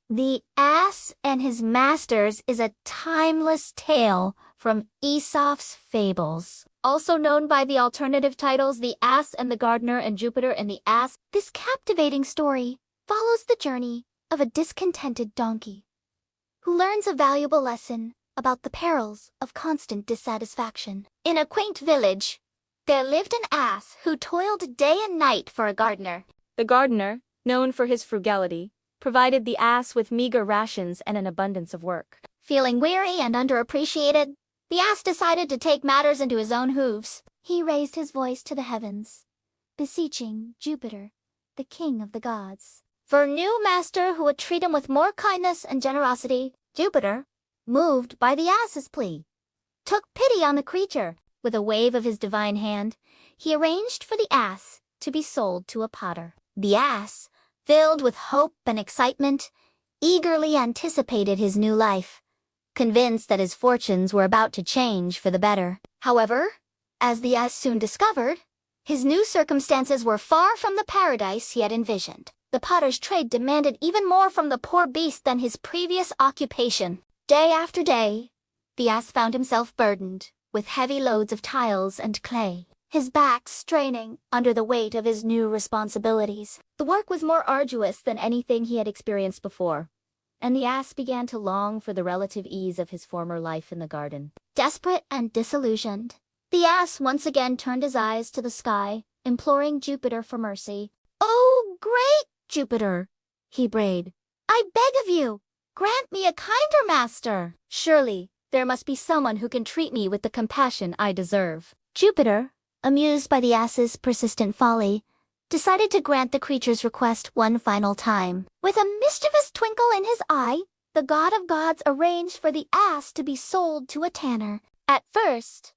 The Ass and His Masters is a timeless tale from Aesop's Fables. Also known by the alternative titles The Ass and the Gardener and Jupiter and the Ass, this captivating story follows the journey of a discontented donkey who learns a valuable lesson about the perils of constant dissatisfaction. In a quaint village, there lived an ass who toiled day and night for a gardener. The gardener, known for his frugality, provided the ass with meager rations and an abundance of work. Feeling weary and underappreciated, the ass decided to take matters into his own hooves. He raised his voice to the heavens, beseeching Jupiter, the king of the gods, for a new master who would treat him with more kindness and generosity. Jupiter, moved by the ass's plea, took pity on the creature. With a wave of his divine hand, he arranged for the ass to be sold to a potter. The ass, filled with hope and excitement, eagerly anticipated his new life, convinced that his fortunes were about to change for the better. However, as the ass soon discovered, his new circumstances were far from the paradise he had envisioned. The potter's trade demanded even more from the poor beast than his previous occupation. Day after day, the ass found himself burdened with heavy loads of tiles and clay, his back straining under the weight of his new responsibilities. The work was more arduous than anything he had experienced before, and the ass began to long for the relative ease of his former life in the garden. Desperate and disillusioned, the ass once again turned his eyes to the sky, imploring Jupiter for mercy. "Oh, great Jupiter," he brayed, "I beg of you, grant me a kinder master. Surely there must be someone who can treat me with the compassion I deserve." Jupiter, amused by the ass's persistent folly, decided to grant the creature's request one final time. With a mischievous twinkle in his eye, the god of gods arranged for the ass to be sold to a tanner. At first,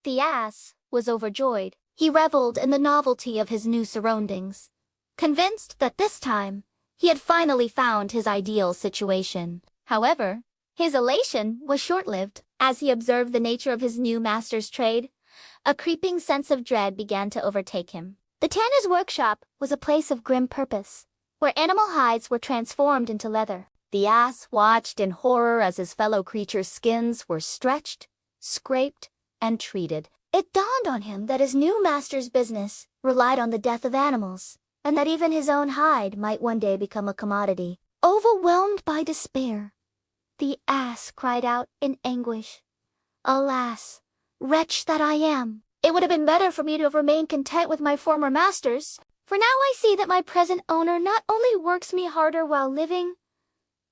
the ass was overjoyed. He reveled in the novelty of his new surroundings, convinced that this time he had finally found his ideal situation. However, his elation was short-lived. As he observed the nature of his new master's trade, a creeping sense of dread began to overtake him. The tanner's workshop was a place of grim purpose, where animal hides were transformed into leather. The ass watched in horror as his fellow creatures' skins were stretched, scraped, and treated. It dawned on him that his new master's business relied on the death of animals, and that even his own hide might one day become a commodity. Overwhelmed by despair, the ass cried out in anguish, "Alas, wretch that I am! It would have been better for me to have remained content with my former masters, for now I see that my present owner not only works me harder while living,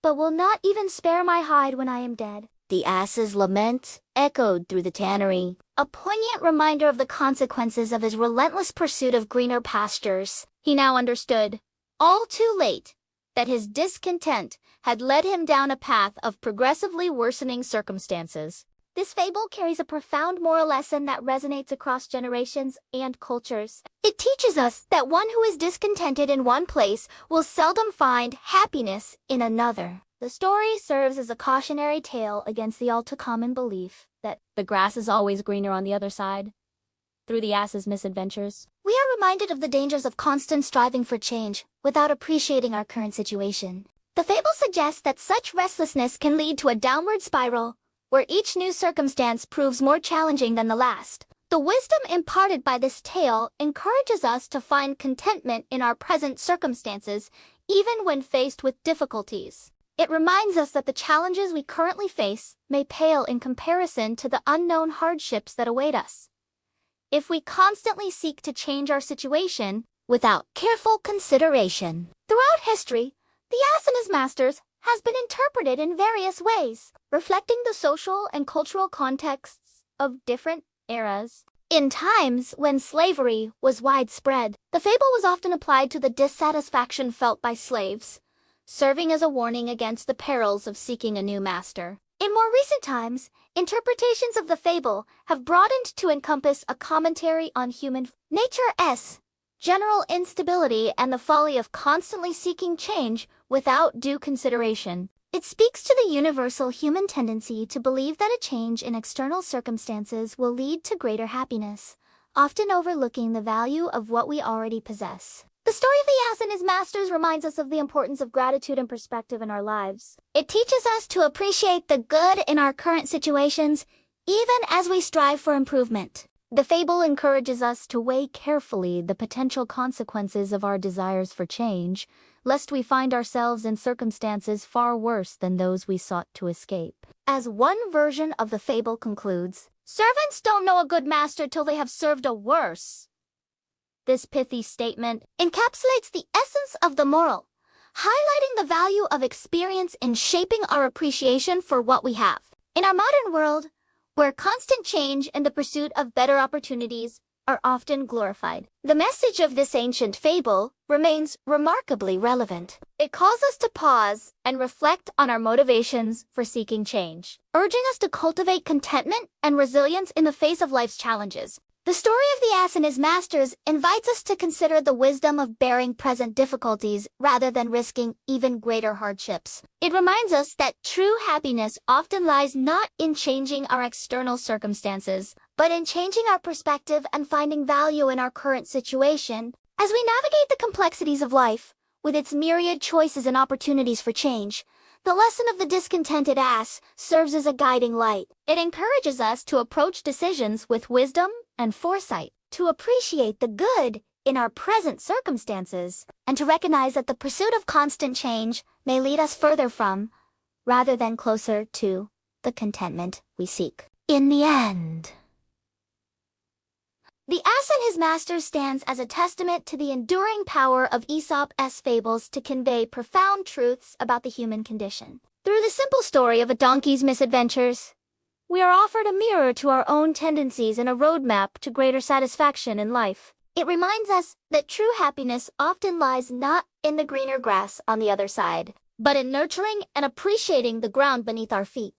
but will not even spare my hide when I am dead." The ass's lament echoed through the tannery, a poignant reminder of the consequences of his relentless pursuit of greener pastures. He now understood, all too late, that his discontent had led him down a path of progressively worsening circumstances. This fable carries a profound moral lesson that resonates across generations and cultures. It teaches us that one who is discontented in one place will seldom find happiness in another. The story serves as a cautionary tale against the all-too-common belief that the grass is always greener on the other side. Through the ass's misadventures, we are reminded of the dangers of constant striving for change without appreciating our current situation. The fable suggests that such restlessness can lead to a downward spiral, where each new circumstance proves more challenging than the last. The wisdom imparted by this tale encourages us to find contentment in our present circumstances, even when faced with difficulties. It reminds us that the challenges we currently face may pale in comparison to the unknown hardships that await us. If we constantly seek to change our situation without careful consideration. Throughout history, the ass and his masters has been interpreted in various ways, reflecting the social and cultural contexts of different eras. In times when slavery was widespread, the fable was often applied to the dissatisfaction felt by slaves, serving as a warning against the perils of seeking a new master. In more recent times, interpretations of the fable have broadened to encompass a commentary on human nature's general instability and the folly of constantly seeking change without due consideration. It speaks to the universal human tendency to believe that a change in external circumstances will lead to greater happiness, often overlooking the value of what we already possess. The story of the ass and his masters reminds us of the importance of gratitude and perspective in our lives. It teaches us to appreciate the good in our current situations, even as we strive for improvement. The fable encourages us to weigh carefully the potential consequences of our desires for change, lest we find ourselves in circumstances far worse than those we sought to escape. As one version of the fable concludes, "Servants don't know a good master till they have served a worse." This pithy statement encapsulates the essence of the moral, highlighting the value of experience in shaping our appreciation for what we have. In our modern world, where constant change and the pursuit of better opportunities are often glorified, the message of this ancient fable remains remarkably relevant. It calls us to pause and reflect on our motivations for seeking change, urging us to cultivate contentment and resilience in the face of life's challenges. The story of the ass and his masters invites us to consider the wisdom of bearing present difficulties rather than risking even greater hardships. It reminds us that true happiness often lies not in changing our external circumstances, but in changing our perspective and finding value in our current situation. As we navigate the complexities of life, with its myriad choices and opportunities for change, the lesson of the discontented ass serves as a guiding light. It encourages us to approach decisions with wisdom and foresight, to appreciate the good in our present circumstances, and to recognize that the pursuit of constant change may lead us further from, rather than closer to, the contentment we seek. In the end, the ass and his master stands as a testament to the enduring power of Aesop's fables to convey profound truths about the human condition. Through the simple story of a donkey's misadventures, we are offered a mirror to our own tendencies and a roadmap to greater satisfaction in life. It reminds us that true happiness often lies not in the greener grass on the other side, but in nurturing and appreciating the ground beneath our feet.